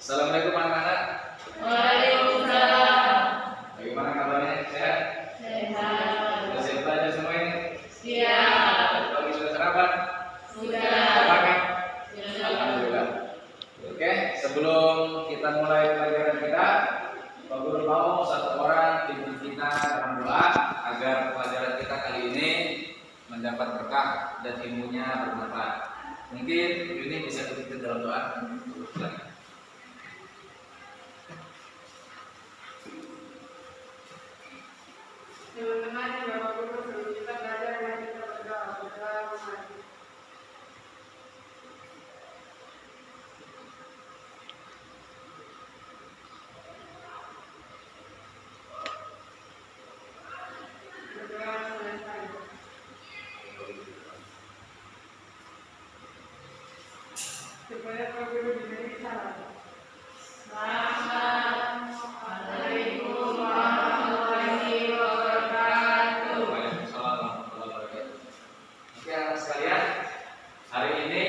Assalamualaikum anak-anak. Waalaikumsalam. Bagaimana kabarnya? Sehat? Sehat. Sudah siap belajar semua ini? Siap. Pagi sudah sarapan? Sudah. Makan? Sudah. Alhamdulillah. Oke, sebelum kita mulai pelajaran kita, Pak Guru mau satu orang pimpin kita dalam doa agar pelajaran kita kali ini mendapat berkah dan ilmunya bermanfaat. Mungkin ini bisa dipimpin dalam doa. Teman-teman yang Bapak Guru sebelum kita belajar, mari kita berdoa. Supaya Pak Guru diberi salam. Assalamualaikum warahmatullahi wabarakatuh. Waalaikumsalam warahmatullahi wabarakatuh. Oke, anak sekalian, hari ini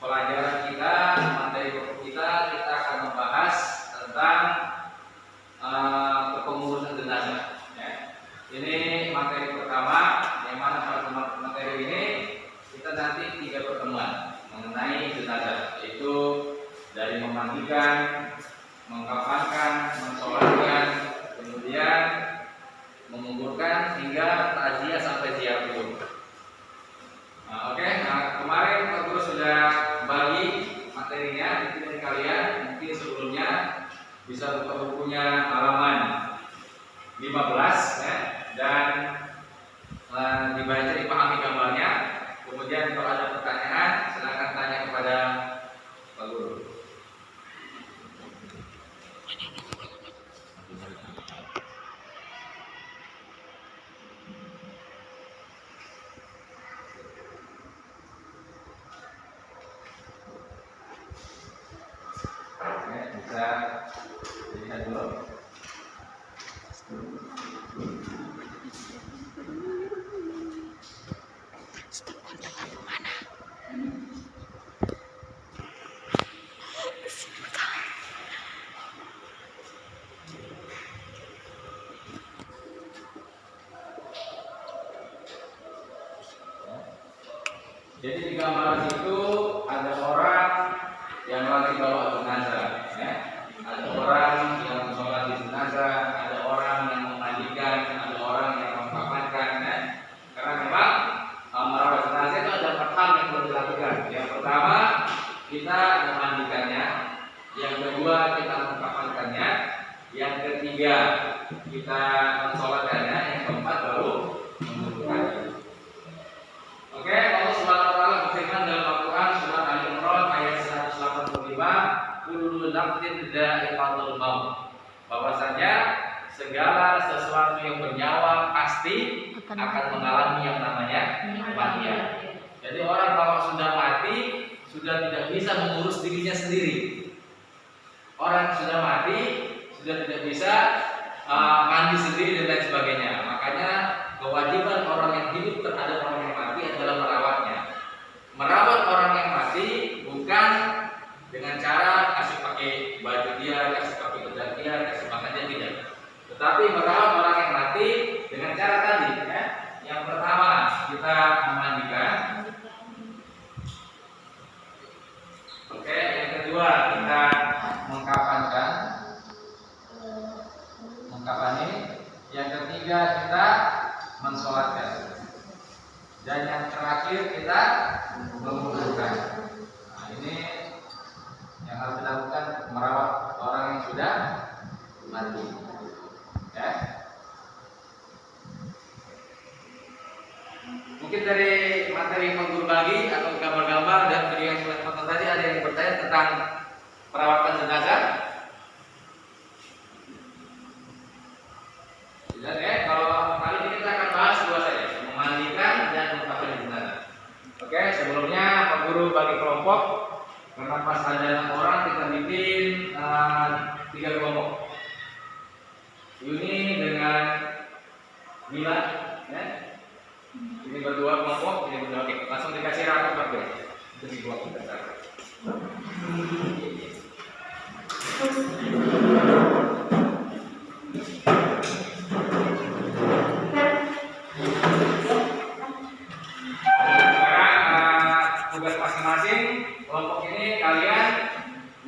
pelajaran kita, materi pokok kita akan membahas tentang kepengurusan jenazah. Ya. Ini materi pertama, yang mana pada materi ini kita nanti 3 pertemuan mengenai jenazah, yaitu dari memandikan, mengkafankan, mensolatkan, kemudian menguburkan hingga takziah sampai ziarah kubur. Oke, kemarin Pak Guru sudah bagi materinya, mungkin dari kalian mungkin sebelumnya bisa buka bukunya halaman 15 ya, dan dibaca, dipahami gambarnya. Kemudian kalau ada pertanyaan silakan tanya kepada Pak Guru. Oke, bisa dilihat dulu. Jadi di gambar itu ada orang yang lagi bawa jenazah, ya. Ada orang yang sholat di jenazah, ada orang yang memandikan, ada orang yang mengkafankan, ya. Karena memang merawat jenazah itu ada 4 hal yang perlu dilakukan. Yang pertama, kita memandikannya. Yang kedua, kita mengkafankannya. Yang ketiga, kita mensolatkannya. Yang keempat, baru menguburkannya. Oke, Allah Subhanahu wa taala berfirman dalam Al-Qur'an surat Al-Imran ayat 185, kullu nafsin dha'iqatul maut. Bahwasanya segala sesuatu yang bernyawa pasti akan mengalami yang namanya kematian. Jadi orang kalau sudah mati sudah tidak bisa mengurus dirinya sendiri. Orang sudah mati sudah tidak bisa mandi sendiri dan lain sebagainya. Makanya kewajiban orang yang hidup terhadap orang yang mati adalah merawatnya. Merawat orang yang mati bukan dengan cara kasih pakai baju dia, kasih pakai bedak dia, kasih makan dia, tidak. Tetapi merawat orang yang mati dengan cara tadi, ya. Yang pertama kita memandikan. Oke, yang kedua kita mengkafankan. Mengkafani. Yang ketiga kita mensolatkan, dan yang terakhir kita menguburkan. Nah, ini yang harus dilakukan, merawat orang yang sudah mati. Ya. Mungkin dari materi yang Guru bagi atau gambar-gambar dan video yang sudah tonton tadi ada yang bertanya tentang perawatan jenazah? Tidak ya. Kalau kali ini kita akan bahas 2 saja, memandikan dan mengkafani jenazah. Oke, sebelumnya Pak Guru bagi kelompok, karena pas ada 6 orang kita bikin 3 kelompok. Yuni dengan Mila, ya. Ini berdua kelompok, ini berdua. Oke, langsung dikasih rapat Pak Guru. Jadi 2 kita.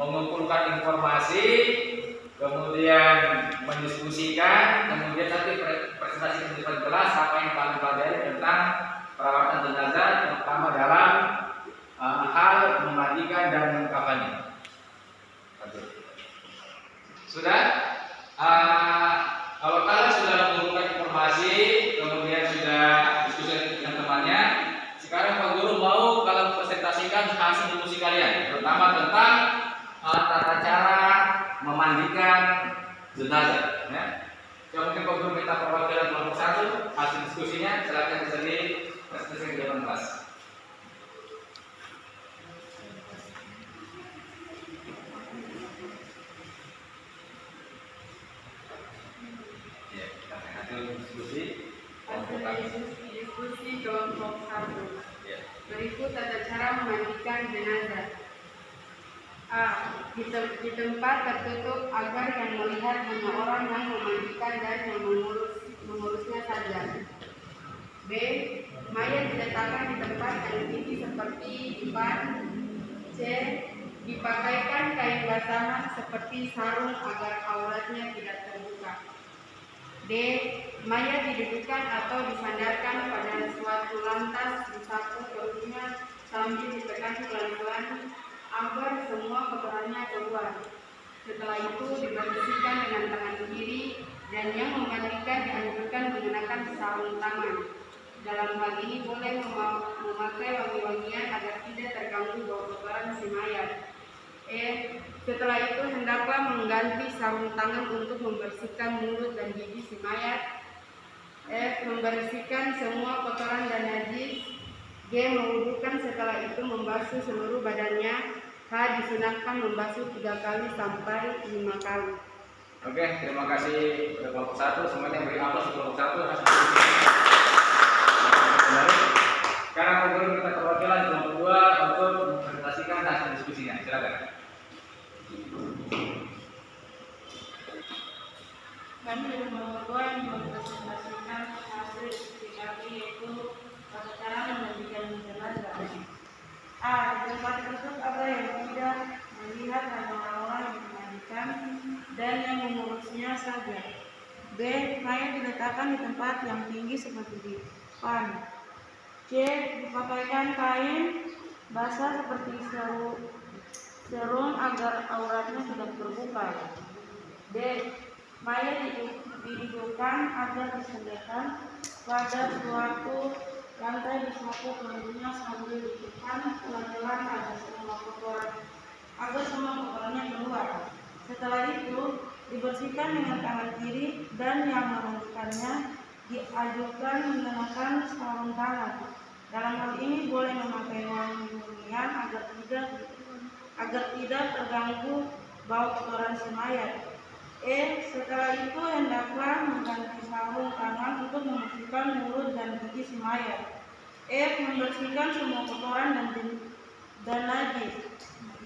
mengumpulkan informasi, kemudian mendiskusikan, kemudian nanti presentasi di depan kelas apa yang kalian pelajari tentang perawatan jenazah, terutama dalam hal memandikan dan mengkafannya. Sudah? Kalau kalian sudah mengumpulkan informasi, kemudian sudah diskusi dengan temannya, sekarang Pak Guru mau kalian presentasikan hasil diskusi kalian, terutama tentang tata cara memandikan jenazah. Ya. Coba mungkin Pak Guru minta perwakilan kelompok 1 hasil diskusinya, silakan bisa dipresentasikan di depan kelas. Diskusi kelompok 1. Berikut tata cara memandikan jenazah. A. Di tempat tertutup agar yang melihat hanya orang yang memandikan dan yang mengurusnya saja. B. Mayat diletakkan di tempat yang tinggi seperti dipan. C. Dipakaikan kain basahan seperti sarung agar auratnya tidak terbuka. D. Mayat didudukkan atau disandarkan pada suatu lantas disapu perutnya sambil ditekan pelan-pelan agar semua kotorannya keluar. Setelah itu dibersihkan dengan tangan kiri dan yang memandikan dianjurkan menggunakan sarung tangan. Dalam hal ini boleh memakai wangi-wangian agar tidak terganggu bau kotoran si mayat. E. Setelah itu hendaklah mengganti sarung tangan untuk membersihkan mulut dan gigi si mayat. F. Membersihkan semua kotoran dan najis. G. Mewudukan setelah itu membasuh seluruh badannya. H. Disunahkan membasuh 3 kali sampai 5 kali. Oke, terima kasih kepada kelompok 1. Semuanya beri aplaus kelompok 1. Sekarang Pak Guru minta perwakilan kelompok 2 untuk mempresentasikan hasil diskusinya. Silakan. Kami dari kelompok 2 yang mempresentasikan hasil diskusi kami yaitu tata cara memandikan jenazah. A. Di tempat tertutup agar yang tidak melihat hanya orang-orang yang memandikan dan yang mengurusnya saja. B. Mayat diletakkan di tempat yang tinggi seperti dipan. C. Dipakaikan kain basah seperti sarung agar auratnya tidak terbuka. D. Mayat didudukkan agar disandarkan pada suatu lantai disapu perutnya sambil ditekan pelan-pelan agar semua kotorannya keluar. Setelah itu dibersihkan dengan tangan kiri dan yang memandikannya diajukan menggunakan sarung tangan. Dalam hal ini boleh memakai wangi-wangian agar tidak terganggu bau kotoran si mayat. E. Setelah itu hendaklah mengganti sarung tangan untuk membersihkan mulut dan gigi si mayat. F. Membersihkan semua kotoran dan najis.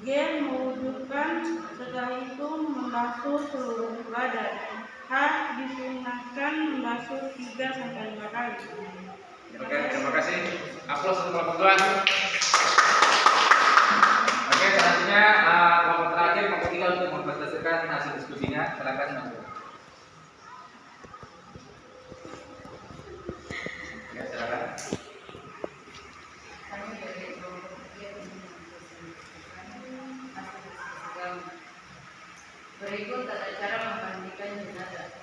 G. Mewujudkan setelah itu membasuh seluruh badan. H. Disunahkan membasuh 3-5 kali. Oke, terima kasih. Aplaus untuk kelompok 2. Oke, selanjutnya kelompok terakhir, kelompok 3 untuk mempresentasikan hasil diskusinya. Silakan Mas. Ya, silakan. Kami dari kelompok 3 mempresentasikan hasil diskusi kami. Berikut tata cara memandikan jenazah.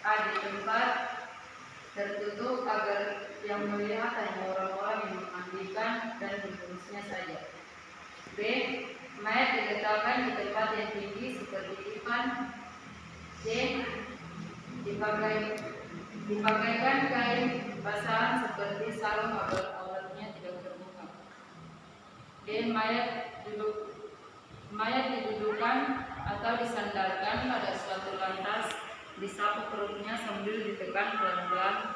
A. Di tempat tertutup agar yang melihat hanya orang-orang yang memandikan dan mengurusnya saja. B. Mayat diletakkan di tempat yang tinggi seperti dipan. C. Dipakaikan kain basahan seperti sarung agar auratnya tidak terbuka. D. Mayat didudukkan atau disandarkan pada suatu lantas disapu perutnya sambil ditekan pelan-pelan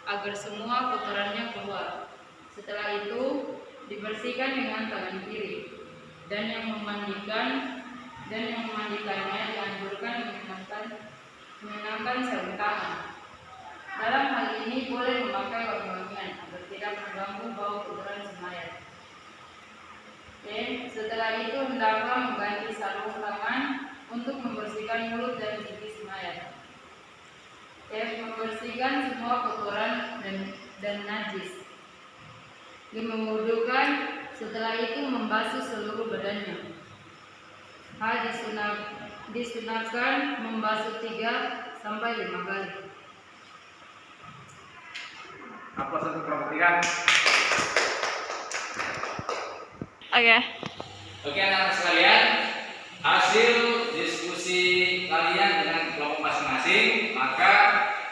agar semua kotorannya keluar. Setelah itu dibersihkan dengan tangan kiri dan yang memandikannya dianjurkan mengenakan sarung tangan. Dalam hal ini boleh memakai wangi-wangian agar tidak mengganggu bau kotoran si mayat. Setelah itu hendaklah mengganti F. Membersihkan semua kotoran dan najis. G. Memwudukan, setelah itu membasuh seluruh badannya. H. Disunahkan membasuh 3 sampai 5 kali. Apa satu kelompok 3? Oke. Oke anak-anak sekalian, hasil diskusi kalian dengan kelompok masing-masing, maka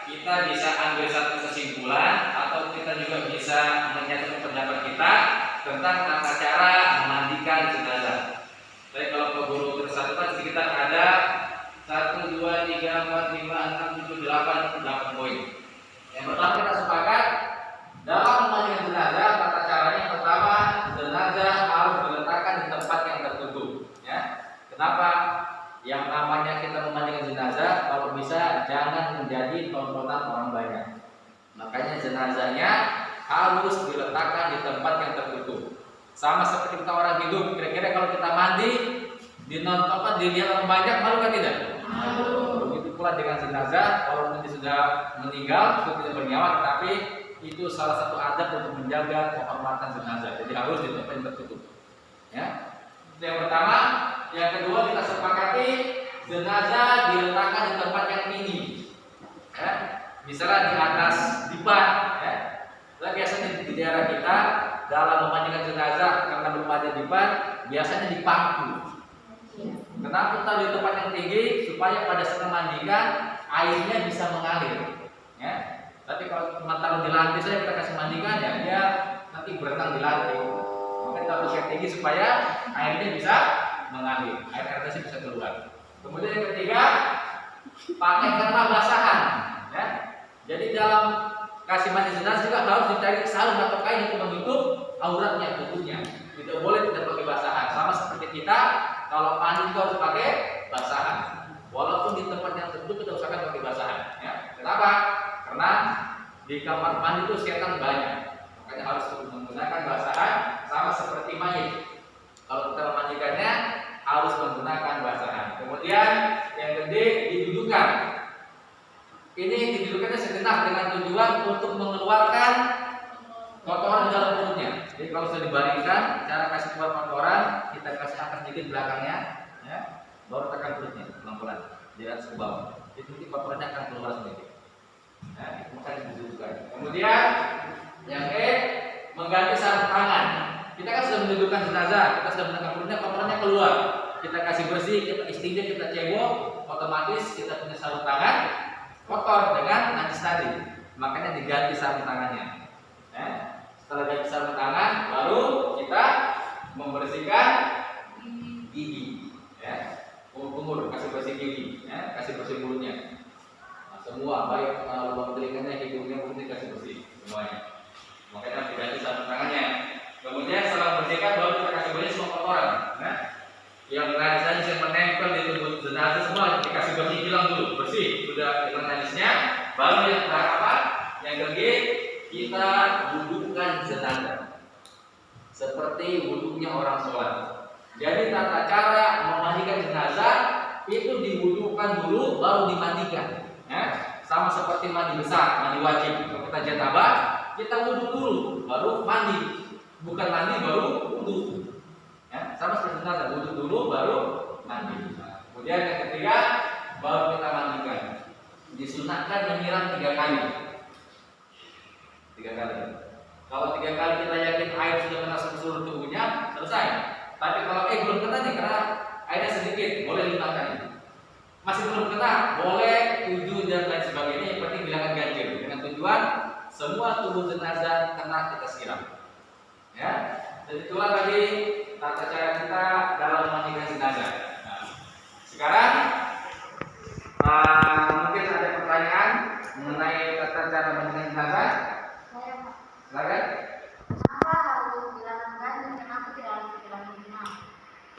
kita bisa ambil satu kesimpulan atau kita juga bisa menyatakan pendapat kita tentang tata cara memandikan jenazah. Tapi kalau Pak Guru tercatat sekitar ada 1, 2, 3, 4, 5, 6, 7, 8 poin. Yang pertama kita sepakat dalam memandikan jenazah, tata caranya yang pertama, jenazah harus diletakkan di tempat yang tertutup. Ya. Kenapa? Yang namanya kita memandikan jenazah, kalau bisa jangan menjadi tontonan orang banyak. Makanya jenazahnya harus diletakkan di tempat yang tertutup. Sama seperti kita orang hidup, kira-kira kalau kita mandi dinonton dilihat orang banyak, malu kan tidak? Malu. Begitu pula dengan jenazah, kalau nanti sudah meninggal, sudah tidak bernyawa, tapi itu salah satu adab untuk menjaga kehormatan jenazah. Jadi harus di tempat yang tertutup. Ya. Itu yang pertama. Yang kedua, kita sepakati jenazah diletakkan di tempat yang tinggi. Ya. Misalnya di atas dipan. Ya. Nah, biasanya di daerah kita dalam memandikan jenazah karena belum ada dipan, biasanya di pangku. Kenapa kita di tempat yang tinggi? Supaya pada saat memandikan airnya bisa mengalir. Ya. Tapi kalau cuma taruh di lantai saja kita kasih mandikan, ya dia nanti berenang di lantai. Maka kita harus yang tinggi supaya airnya bisa mengalir, air atasnya bisa keluar. Kemudian yang ketiga, pakai karena basahan. Ya. Jadi dalam kasih mandi jenazah juga harus dicari sarung atau kain untuk menutup auratnya, tutupnya. Tidak boleh tidak pakai basahan. Sama seperti kita, kalau mandi juga harus pakai basahan. Walaupun di tempat yang tertutup kita usahakan pakai basahan. Ya. Kenapa? Karena di kamar mandi itu setan banyak, makanya harus menggunakan basahan. Sama seperti mayit, kalau kita memandikannya harus menggunakan basahan. Kemudian yang gede didudukan. Ini didudukannya sejenak dengan tujuan untuk mengeluarkan kotoran di dalam perutnya. Jadi kalau sudah dibaringkan, cara kasih keluar kotoran kita kasih angkat sedikit belakangnya, ya, baru tekan perutnya pelan-pelan dari atas ke bawah. Itu nanti kotorannya akan keluar sendiri. Nah, itu makanya didudukan. Kemudian yang mengganti sarung tangan. Kita kan sudah mendudukkan jenazah, kita sudah menekan perutnya, kotorannya keluar. Kita kasih bersih, kita istinja, kita cebok, otomatis kita punya sarung tangan kotor dengan najis tadi. Makanya diganti sarung tangannya. Setelah ganti sarung tangan, baru kita membersihkan gigi. Kumur-kumur, kasih bersih gigi, kasih bersih mulutnya. Semua baik lubang telinganya, hidungnya, mulutnya kasih bersih semuanya. Makanya diganti sarung tangannya. Kemudian setelah membersihkan baru kita kasih bersih semua kotoran. Yang najis yang menempel di tubuh jenazah semua dikasih bersih, hilang dulu, bersih, sudah hilang najisnya. Baru yang apa? Yang ketiga kita wudhukan jenazah seperti wudhunya orang sholat. Jadi tata cara memandikan jenazah itu diwudhukan dulu baru dimandikan. Sama seperti mandi besar, mandi wajib. Kalau kita janabah, kita wudhu dulu, baru mandi. Bukan mandi baru wudhu. Sama seperti jenazah, wudhu dulu baru mandi. Kemudian yang ketiga, baru kita mandikan. Disunahkan menyiram 3 kali. 3 kali. Kalau 3 kali kita yakin air sudah masuk ke seluruh tubuhnya, selesai. Tapi kalau belum kena nih karena airnya sedikit, boleh 5 kali. Masih belum kena, boleh 7 dan lain sebagainya. Yang penting bilangan ganjil dengan tujuan semua tubuh jenazah kena kita siram. Ya, dan itulah tadi tata cara kita dalam memandikan jenazah. Nah, sekarang mungkin ada pertanyaan mengenai tata cara memandikan jenazah. Silakan. Kenapa harus bilangan ganjil? Kenapa tidak harus bilangan genap?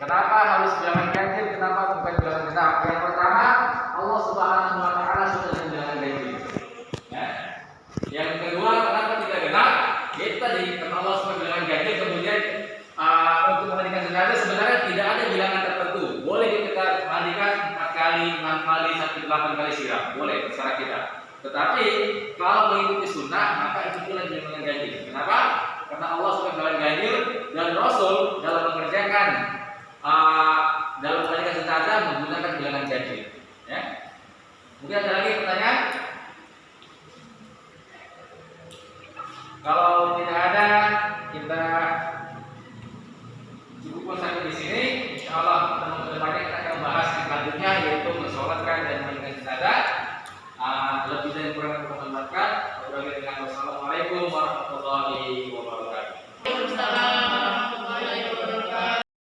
Kenapa harus bilangan ganjil? Kenapa bukan bilangan genap? Yang pertama, Allah Subhanahu wa taala sudah dengan bilangan ganjil. Ya. Yang kedua, kenapa tidak genap? Kita dikenal Allah sebagai bilangan ganjil. Kemudian untuk memandikan jenazah sebenarnya tidak ada bilangan tertentu. Boleh kita mandikan 4 kali, 6 kali, sampai 8 kali siram. Boleh, terserah kita. Tetapi kalau mengikuti sunnah maka itu pula bilangan ganjil. Kenapa? Karena Allah suka bilangan ganjil dan Rasul dalam mengerjakan jenazah menggunakan bilangan ganjil. Ya. Mungkin ada lagi pertanyaan? Kalau tidak ada, kita cukupkan sampai di sini.